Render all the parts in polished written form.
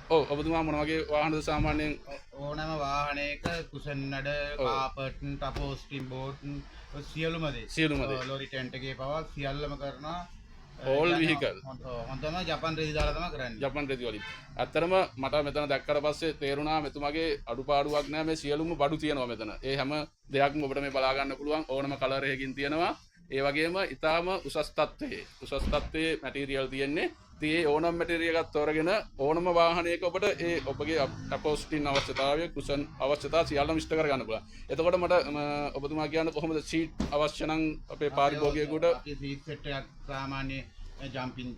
ඔව් ඔබතුමා මොන වගේ වාහනද සාමාන්‍යයෙන් ඕනෑම වාහනයක කුෂන් නඩ කාපට් ටපෝස්ටිම් බෝට් සියලුම දේ සියලුම දේ ලොරි ටෙන්ට් එකේ පවා සියල්ලම කරනවා all vehicle හොඳම ජපන් රෙදි දාලා තමයි කරන්නේ ජපන් රෙදි වලින් ඇත්තටම මට මෙතන දැක්කට පස්සේ තේරුණා මෙතුමාගේ අඩුපාඩුවක් නෑ මේ සියලුම බඩු තියෙනවා මෙතන ඒ හැම දෙයක්ම ඔබට මේ බලා ගන්න පුළුවන් ඕනම කලර් එකකින් තියෙනවා ඒ වගේම ඊටාම උසස් තත්ත්වයේ මැටීරියල් තියෙන්නේ ඉතින් ඒ ඕනම මැටීරියල් එකක් තෝරගෙන ඕනම වාහනයක ඔබට ඒ ඔබගේ අපෝස්ටින් අවශ්‍යතාවය කුෂන් අවශ්‍යතාව සියල්ලම ඉෂ්ට කර ගන්න පුළුවන්. එතකොට මට ඔබතුමා කියන්න කොහොමද සීට් අවශ්‍ය නම් අපේ පාරිභෝගිකයෙකුට අපි සීට් සෙට් එකක් සාමාන්‍ය ජම්පින්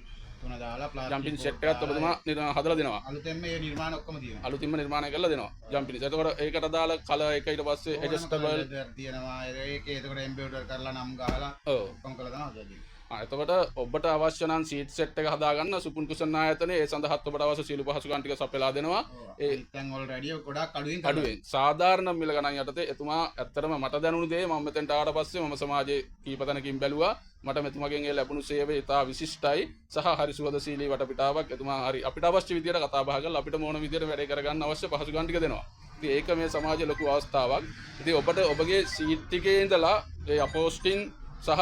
තුන දාලා ප්ලාස්ටික් ජම්පින් සෙට් එකක් ඔබතුමා හදලා දෙනවා. අලුතෙන්ම මේ නිර්මාණ ඔක්කොම තියෙනවා. අලුතින්ම නිර්මාණය කරලා දෙනවා. ජම්පින්. එතකොට ඒකට දාලා කලර් එක ඊට පස්සේ ඇඩ්ජස්ටබල් තියෙනවා. ඒකේ එතකොට එම්බෙඩර් කරලා නම් ගහලා ඔක්කොම කළා තමයි හදන්නේ. එතකොට ඔබට අවශ්‍ය නම් සීට් සෙට් එක හදාගන්න සුපුන් කුෂන් ආයතනයේ ඒ සඳහාත් ඔබට අවශ්‍ය සියලු පහසුකම් ටික සපයලා දෙනවා. ඒ දැන් ඔල්රෙඩි ගොඩක් අඩුවෙන් සාධාරණ මිල ගණන් යටතේ එතුමා ඇත්තටම මට දැනුණු දේ මම මෙතෙන්ට ආවට පස්සේ මම සමාජයේ කීප තැනකින් බැලුවා. මට මෙතුමාගෙන් ඒ ලැබුණු සේවය ඉතා විශිෂ්ටයි සහ හරි සුවදශීලී වටපිටාවක් එතුමා හරි අපිට අවශ්‍ය විදියට කතා බහ කරලා අපිට ඕන විදියට වැඩේ කරගන්න අවශ්‍ය පහසුකම් ටික දෙනවා. ඉතින් ඒක මේ සමාජයේ ලොකු අවස්ථාවක්. ඉතින් ඔබට ඔබගේ සීට් එකේ ඉඳලා ඒ අපෝස්ටින් සහ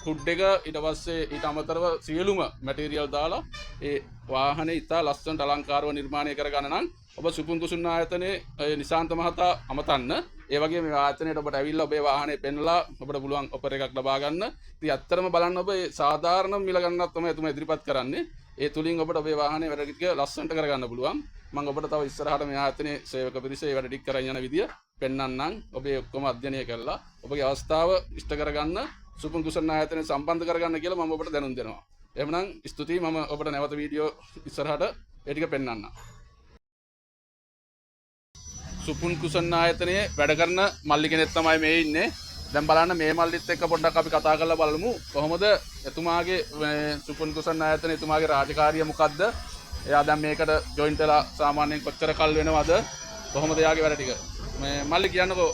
හුඩ් එක ඊට පස්සේ ඊට අමතරව සියලුම මැටීරියල් දාලා ඒ වාහනේ ඉතා ලස්සනට අලංකාරව නිර්මාණය කරගන්න නම් ඔබ සුපුන් කුසුන් ආයතනයේ නිසාන්ත මහතා අමතන්න. ඒ වගේ මේ ආයතනයට ඔබට ඇවිල්ලා ඔබේ වාහනේ පෙන්ලා ඔබට පුළුවන් ඔෆර් එකක් ලබා ගන්න. ඉතින් ඇත්තටම බලන්න ඔබ ඒ සාධාරණ මිල ගණනක් තමයි එතුමා ඉදිරිපත් කරන්නේ. ඒ තුලින් ඔබට ඔබේ වාහනේ වැඩ ටික ලස්සනට කරගන්න පුළුවන්. මම ඔබට තව ඉස්සරහට මේ ආයතනයේ සේවක පිරිස ඒ වැඩ ටික කරන් යන විදිය පෙන්වන්නම්. ඔබේ ඔක්කොම අධ්‍යයනය කරලා ඔබගේ අවස්ථාව ඉෂ්ට කරගන්න සුපුන් කුසන් ආයතනයේ සම්බන්ධ කරගන්න කියලා මම ඔබට දැනුම් දෙනවා. එහෙමනම් ස්තුතියි මම ඔබට නැවත වීඩියෝ ඉස්සරහට ඒ ටික පෙන්වන්නම්. සුපුන් කුසන් ආයතනයේ වැඩ කරන මල්ලි කෙනෙක් තමයි මේ ඉන්නේ. දැන් බලන්න මේ මල්ලිත් එක්ක පොඩ්ඩක් අපි කතා කරලා බලමු. කොහොමද එතුමාගේ සුපුන් කුසන් ආයතනයේ එතුමාගේ රාජකාරිය මොකද්ද? එයා දැන් මේකට ජොයින්ට් වෙලා සාමාන්‍යයෙන් කොච්චර කල් වෙනවද? කොහොමද එයාගේ වැඩ ටික? මේ මල්ලි කියන්නකෝ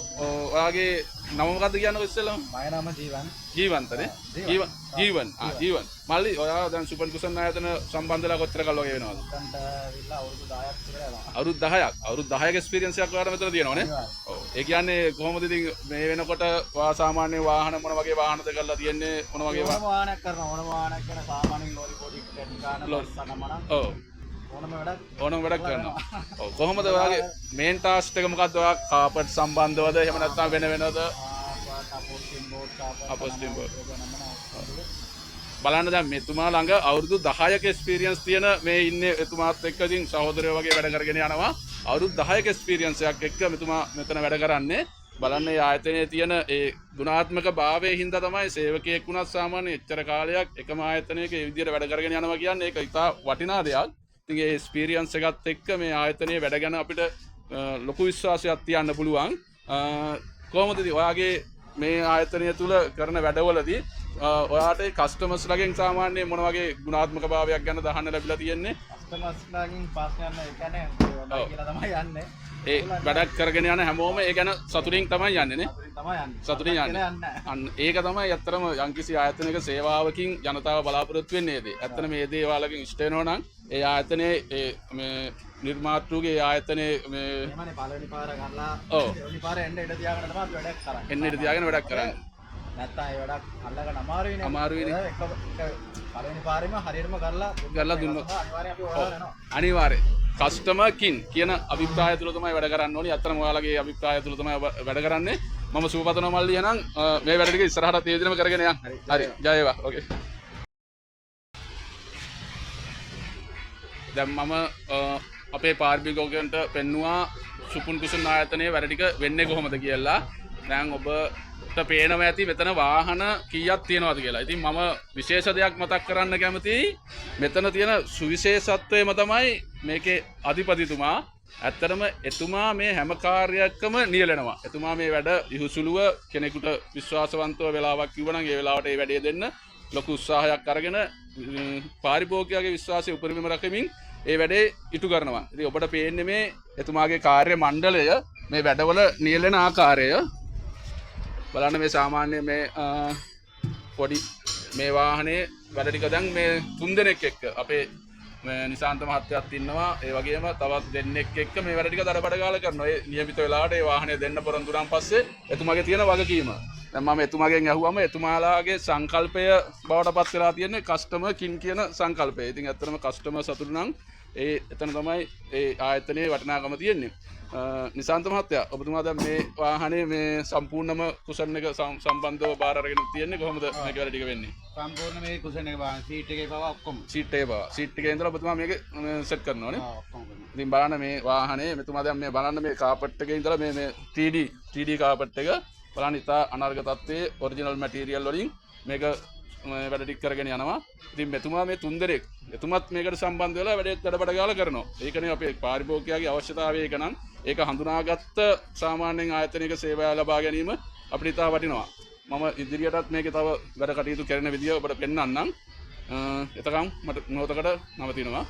ඔයාගේ නම මොකද්ද කියන්නකෝ ඉස්සෙල්ලාම? මගේ නම ජීවන්. ජීවන්තනේ? ජීවන්. ජීවන්. මල්ලි ඔයා දැන් සුපුන් කුසන් ආයතන සම්බන්ධලා කොච්චර කල් වගේ වෙනවද? අවුරුදු 10ක්. අවුරුදු 10ක එක්ස්පීරියන්ස් එකක් ඔයාලට මෙතන තියෙනවනේ. ඔව්. ඒ කියන්නේ කොහොමද ඉතින් මේ වෙනකොට ඔයා සාමාන්‍ය වාහන මොන වගේ වාහනද කරලා තියන්නේ? මොන වගේ වාහනයක් කරනවා? ඕන වාහනයක් කරන සාමාන්‍යයෙන් ලෝරි පොඩි ගාන සනමන. ඔව්. ඕනම වැඩක් කරනවා. ඔව්. කොහොමද ඔයාගේ මේන් ටාස්ක් එක මොකද්ද? ඔයා කාපට් සම්බන්ධවද? එහෙම නැත්නම් වෙන වෙනද? අපෝස්ටින් බෝඩ්. බලන්න දැන් මෙතුමා ළඟ අවුරුදු 10ක එක්ස්පීරියන්ස් තියෙන මේ ඉන්නේ එතුමාත් එක්ක ඉතින් සහෝදරයෝ වගේ වැඩ කරගෙන යනවා. අවුරුදු 10ක එක්ස්පීරියන්ස් එකක් එක්ක මෙතුමා මෙතන වැඩ කරන්නේ. බලන්න මේ ආයතනයේ තියෙන ඒ ගුණාත්මක භාවයේ හින්දා තමයි සේවකයෙක් වුණත් සාමාන්‍ය එච්චර කාලයක් එකම ආයතනයක මේ විදිහට වැඩ කරගෙන යනවා කියන්නේ ඒක ඉතා වටිනා දෙයක්. ඉතින් ඒ එක්ස්පීරියන්ස් එකත් එක්ක මේ ආයතනයේ වැඩ ගැන අපිට ලොකු විශ්වාසයක් තියන්න පුළුවන්. කොහොමද ඉතින් ඔයාගේ මේ ආයතනය තුල කරන වැඩවලදී ඔයාට කස්ටමර්ස් ලාගෙන් සාමාන්‍ය මොන වගේ ගුණාත්මක භාවයක් ගැන දහන්න ලැබිලා තියෙන්නේ? කස්ටමර්ස් ලාගෙන් පාස් යන ඒ කියන්නේ කියලා තමයි යන්නේ. ඒ වැඩක් කරගෙන යන හැමෝම ඒ ගැන සතුටින් තමයි යන්නේ නේ. තමයි යන්නේ. සතුටින් යන්නේ. අන්න ඒක තමයි ඇත්තටම යම්කිසි ආයතනයක සේවාවකින් ජනතාව බලාපොරොත්තු වෙන්නේ. ඇත්තට මේ දේවාලකින් ඉෂ්ට වෙනවා නම් ඒ ආයතනයේ මේ නිර්මාතෘගේ ආයතනයේ මේ එමනේ පළවෙනි පාර ගන්නලා ඔව් දෙවෙනි පාර එන්න ඉඩ තියාගෙන තමයි අපි වැඩක් කරන්නේ. එන්න ඉඩ තියාගෙන වැඩක් කරන්නේ. නැත්තම් ඒ වැඩක් අල්ලගන්න අමාරුයිනේ. අමාරුයිනේ. එක පළවෙනි පාරෙම හරියටම කරලා දුන්නොත් අනිවාර්යයෙන් අපි ඔයාලා යනවා. අනිවාර්යයෙන් කස්ටමර් කින් කියන අභිප්‍රාය තුල තමයි වැඩ කරන්න ඕනි. අත්‍තරම ඔයාලගේ අභිප්‍රාය තුල තමයි වැඩ කරන්නේ. මම සුවපතනවා මල්ලි එහෙනම් මේ වැඩ ටික ඉස්සරහට තේදිනම කරගෙන යන්න. හරි. ජය වේවා. ඕකේ. දැන් මම අපේ පාරිභෝගිකයන්ට පෙන්නවා සුපුන් කුසුන් ආයතනයේ වැඩ ටික වෙන්නේ කොහොමද කියලා. දැන් ඔබට පේනවා ඇති මෙතන වාහන කීයක් තියෙනවද කියලා. ඉතින් මම විශේෂ දෙයක් මතක් කරන්න කැමතියි. මෙතන තියෙන සුවිශේෂත්වයම තමයි මේකේ අධිපතිතුමා. ඇත්තටම එතුමා මේ හැම කාර්යයක්ම නියැලෙනවා. එතුමා මේ වැඩ ඉහුසුලුව කෙනෙකුට විශ්වාසවන්තව වෙලාවක් කිව්වනම් ඒ වෙලාවට ඒ වැඩේ දෙන්න ලොකු උත්සාහයක් අරගෙන පාරිභෝගිකයාගේ විශ්වාසය උපරිමව රැකමින් ඒ වැඩේ ඉටු කරනවා. ඉතින් ඔබට පේන්නේ මේ එතුමාගේ කාර්ය මණ්ඩලය මේ වැඩවල නියැලෙන ආකාරය. බලන්න මේ සාමාන්‍ය මේ පොඩි මේ වාහනේ වැඩ ටික දැන් මේ 3 දෙනෙක් එක්ක අපේ මේ නිසාන්ත මහත්තයාත් ඉන්නවා. ඒ වගේම තවත් දෙන්නෙක් එක්ක මේ වැඩ ටික දඩබඩ ගාලා කරනවා. ඒ නියමිත වෙලාවට ඒ වාහනේ දෙන්න පොරොන්දු වුණාන් පස්සේ එතුමාගේ තියෙන වගකීම. දැන් මම එතුමාගෙන් අහුවම එතුමාලාගේ සංකල්පය බවට පත් වෙලා තියෙන්නේ කස්ටමර් කින් කියන සංකල්පය. ඉතින් ඇත්තටම කස්ටමර් සතුටු නම් ඒ එතන තමයි ඒ ආයතනයේ වටිනාකම තියෙන්නේ. නිසාන්ත මහත්තයා ඔබතුමා දැන් මේ වාහනේ මේ සම්පූර්ණම කුෂන් එක සම්බන්ධව බාර අරගෙන තියෙන්නේ කොහොමද මේක වැඩ ටික වෙන්නේ? සම්පූර්ණ මේ කුසන එක බාන සීට් එකේ පවා ඔක්කොම. සීට් එකේ පවා. සීට් එකේ ඉඳලා ඔබතුමා මේක සෙට් කරනවානේ. ඔක්කොම කරනවා. ඉතින් බලන්න මේ වාහනේ මෙතුමා දැන් මේ බලන්න මේ කාපට් එකේ ඉඳලා මේ 3D කාපට් එක බලන්න ඉතා අනර්ග තත්ත්වයේ ඔරිජිනල් මැටීරියල් වලින් මේක වැඩ ටික කරගෙන යනවා. ඉතින් මෙතුමා මේ තුන්දෙනෙක් එතුමත් මේකට සම්බන්ධ වෙලා වැඩේත් වැඩබඩ ගාලා කරනවා. ඒකනේ අපේ පාරිභෝගිකයාගේ අවශ්‍යතාවය ඒක නම් ඒක හඳුනාගත්ත සාමාන්‍යයෙන් ආයතනික සේවය ලබා ගැනීම අපිට ඉතා වටිනවා. මම ඉදිරියටත් මේකේ තව වැඩ කටයුතු කරන විදිය ඔබට පෙන්වන්නම්. එතකම් මට මොහොතකට නවතිනවා.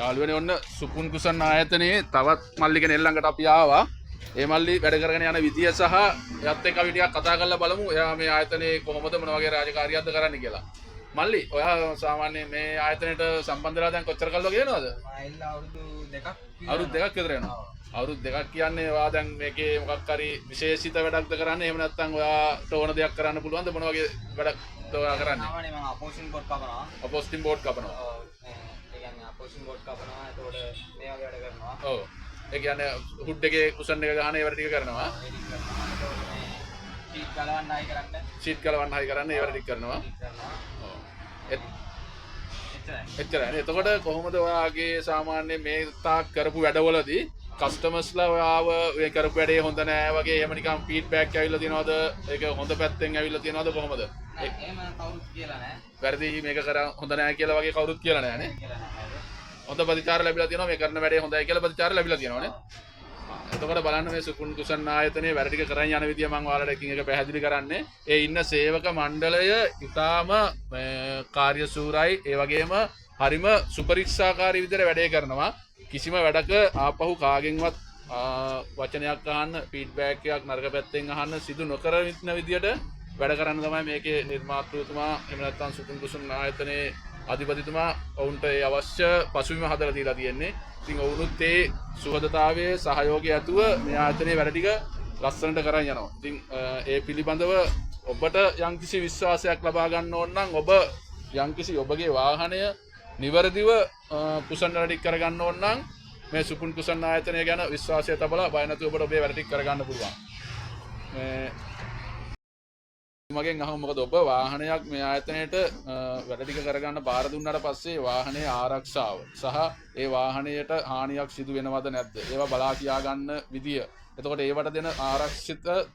යාළුවනේ ඔන්න සුපුන් කුසන් ආයතනයේ තවත් මල්ලි කෙනෙක් ළඟට අපි ආවා. ඒ මල්ලි වැඩ කරගෙන යන විදිය සහ එයත් එක්ක අපි ටිකක් කතා කරලා බලමු. එයා මේ ආයතනයේ කොහොමද මොන වගේ රාජකාරියක්ද කරන්නේ කියලා. මල්ලි ඔයා සාමාන්‍යයෙන් මේ ආයතනයට සම්බන්ධ වෙලා දැන් කොච්චර කල්ද කියනවද? අවුරුදු දෙකක් විතර වෙනවා. අවුරුදු දෙකක් කියන්නේ ඔයා දැන් මේකේ මොකක් හරි විශේෂිත වැඩක්ද කරන්නේ? එහෙම නැත්නම් ඔයාට ඕන දෙයක් කරන්න පුළුවන්ද? මොන වගේ වැඩක්ද ඔයා කරන්නේ? සාමාන්‍යයෙන් මම අපෝසින් බෝඩ් කපනවා. අපෝස්ටින් බෝඩ් කපනවා. ඔව්. ඒ කියන්නේ අපෝසින් බෝඩ් කපනවා. එතකොට මේ වගේ වැඩ කරනවා. ඔව්. ඒ කියන්නේ හුඩ් එකේ කුෂන් එක ගන්න ඒ වැඩ ටික කරනවා. එඩිට් කරනවා. එතකොට මේ ෂීට් ගලවන්න ආයි කරන්න. ෂීට් කලවන්න හයි කරන්න ඒ වැඩ ටික කරනවා. එඩිට් කරනවා. ඔව්. එච්චරයි. එච්චරයි. එතකොට කොහොමද ඔයාගේ සාමාන්‍ය මේ තාක් කරපු වැඩවලදී කස්ටමර්ස්ලා ඔයාව මේ කරපු වැඩේ හොඳ නෑ වගේ එහෙම නිකන් ෆීඩ්බැක් ඇවිල්ලා තියෙනවද? ඒක හොඳ පැත්තෙන් ඇවිල්ලා තියෙනවද කොහොමද? එහෙම කවුරුත් කියලා නැහැ. වැරදි මේක කර හොඳ නෑ කියලා වගේ කවුරුත් කියලා නෑනේ. කියලා නැහැ. හොඳ ප්‍රතිචාර ලැබිලා තියෙනවා මේ කරන වැඩේ හොඳයි කියලා ප්‍රතිචාර ලැබිලා තියෙනවානේ. එතකොට බලන්න මේ සුකුන් කුසන් ආයතනයේ වැඩ ටික කරන් යන විදිය මම ඔයාලට එකින් එක පැහැදිලි කරන්නේ. ඒ ඉන්න සේවක මණ්ඩලය ඉතාම කාර්යශූරයි. ඒ වගේම හරිම සුපරික්ෂාකාරී විදිහට වැඩේ කරනවා. කිසිම වැඩක ආපහු කාගෙන්වත් වචනයක් අහන්න ෆීඩ්බැක් එකක් නරක පැත්තෙන් අහන්න සිදු නොකර ඉන්න විදිහට වැඩ කරන්න තමයි මේකේ නිර්මාතෘතුමා එහෙම නැත්නම් සුකුන් කුසන් ආයතනයේ අධිපතිතුමා ඔවුන්ට ඒ අවශ්‍ය පසුබිම හදලා දීලා තියෙන්නේ. ඉතින් ඔවුනුත් ඒ සුහදතාවයේ සහයෝගය ඇතුව මේ ආයතනයේ වැඩ ටික ලස්සනට කරන් යනවා. ඉතින් ඒ පිළිබඳව ඔබට යම්කිසි විශ්වාසයක් ලබා ගන්න ඕන නම් ඔබ යම්කිසි ඔබගේ වාහනය නිවැරදිව කුසන් වැඩ ටික කරගන්න ඕන නම් මේ සුපුන් කුසන් ආයතනය ගැන විශ්වාසය තබලා බය නැතුව ඔබට ඔබේ වැඩ ටික කරගන්න පුළුවන්. මගෙන් අහමු මොකද ඔබ වාහනයක් මේ ආයතනයට වැඩ ටික කරගන්න බාර දුන්නාට පස්සේ වාහනේ ආරක්ෂාව සහ ඒ වාහනයට හානියක් සිදු වෙනවද නැද්ද ඒවා බලා කියා ගන්න විදිය. එතකොට ඒවට දෙන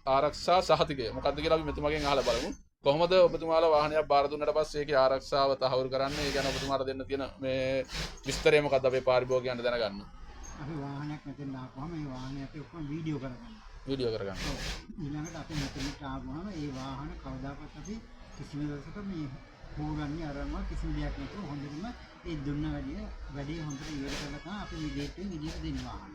ආරක්ෂා සහතිකය මොකක්ද කියලා අපි මෙතුමගෙන් අහලා බලමු. කොහොමද ඔබතුමාලා වාහනයක් බාර දුන්නාට පස්සේ ඒකේ ආරක්ෂාව තහවුරු කරන්නේ? ඒ ගැන ඔබතුමාට දෙන්න තියෙන මේ විස්තරය මොකක්ද අපේ පාරිභෝගිකයන්ට දැනගන්න? අපි වාහනයක් මෙතෙන් ආපුවම මේ වාහනේ අපි ඔක්කොම වීඩියෝ කරගන්නවා. වීඩියෝ කරගන්න. ඊළඟට අපි මෙතනට ආවම ඒ වාහන කවදාකවත් අපි කිසිම දවසක මේ හොරගන්නේ අරම කිසිම දෙයක් නැතුව හොඳටම ඒ දුන්න වැඩේ හොඳට ඉවර කරලා තමයි අපි මේ ගේට්ටුවෙන් එළියට දෙන්නේ වාහන.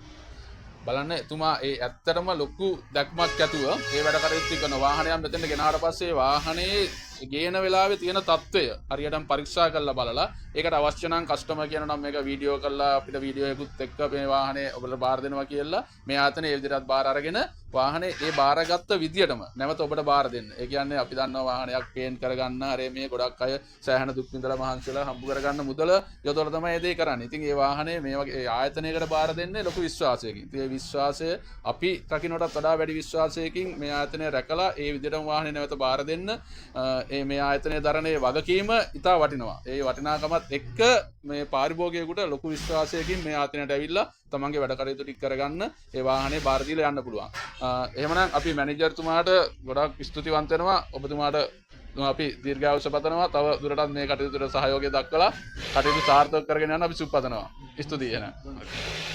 බලන්න එතුමා ඒ ඇත්තටම ලොකු දැක්මක් ඇතුව ඒ වැඩ කටයුතු කරන වාහනයක් මෙතෙන්ට ගෙනාට පස්සේ වාහනේ ගේන වෙලාවේ තියෙන තත්ත්වය හරියටම පරීක්ෂා කරලා බලලා ඒකට අවශ්‍ය නම් කස්ටමර් කියන නම් මේක වීඩියෝ කරලා අපිට වීඩියෝ එකකුත් එක්ක මේ වාහනේ ඔබට බාර දෙනවා කියලා මේ ආයතනයේ ඒ විදිහට බාර අරගෙන වාහනේ ඒ බාරගත්ත විදියටම නැවත ඔබට බාර දෙන්න. ඒ කියන්නේ අපි දන්නවා වාහනයක් පේන්ට් කරගන්න අර මේ ගොඩක් අය සෑහෙන දුක් විඳලා මහන්සිලා හම්බ කරගන්න මුදල යොදවලා තමයි ඒ දේ කරන්නේ. ඉතින් ඒ වාහනේ මේ වගේ ආයතනයකට බාර දෙන්නේ ලොකු විශ්වාසයකින්. ඉතින් ඒ විශ්වාසය අපි රකින්නටත් වඩා වැඩි විශ්වාසයකින් මේ ආයතනය රැකලා ඒ විදිහටම වාහනේ නැවත බාර දෙන්න මේ ආයතනයේ දරණේ වගකීම ඉතා වටිනවා. ඒ වටිනාකමත් එක්ක මේ පාරිභෝගිකයෙකුට ලොකු විශ්වාසයකින් මේ ආයතනයට ඇවිල්ලා තමන්ගේ වැඩ කටයුතු ටික කරගන්න ඒ වාහනේ බාර දීලා යන්න පුළුවන්. එහෙමනම් අපි මැනේජර්තුමාට ගොඩක් ස්තුතිවන්ත වෙනවා. ඔබතුමාට අපි දීර්ඝායුෂ පතනවා. තව දුරටත් මේ කටයුතුට සහයෝගය දක්වලා කටයුතු සාර්ථක කරගෙන යන්න අපි සුබ පතනවා. ස්තුතියි එහෙනම්.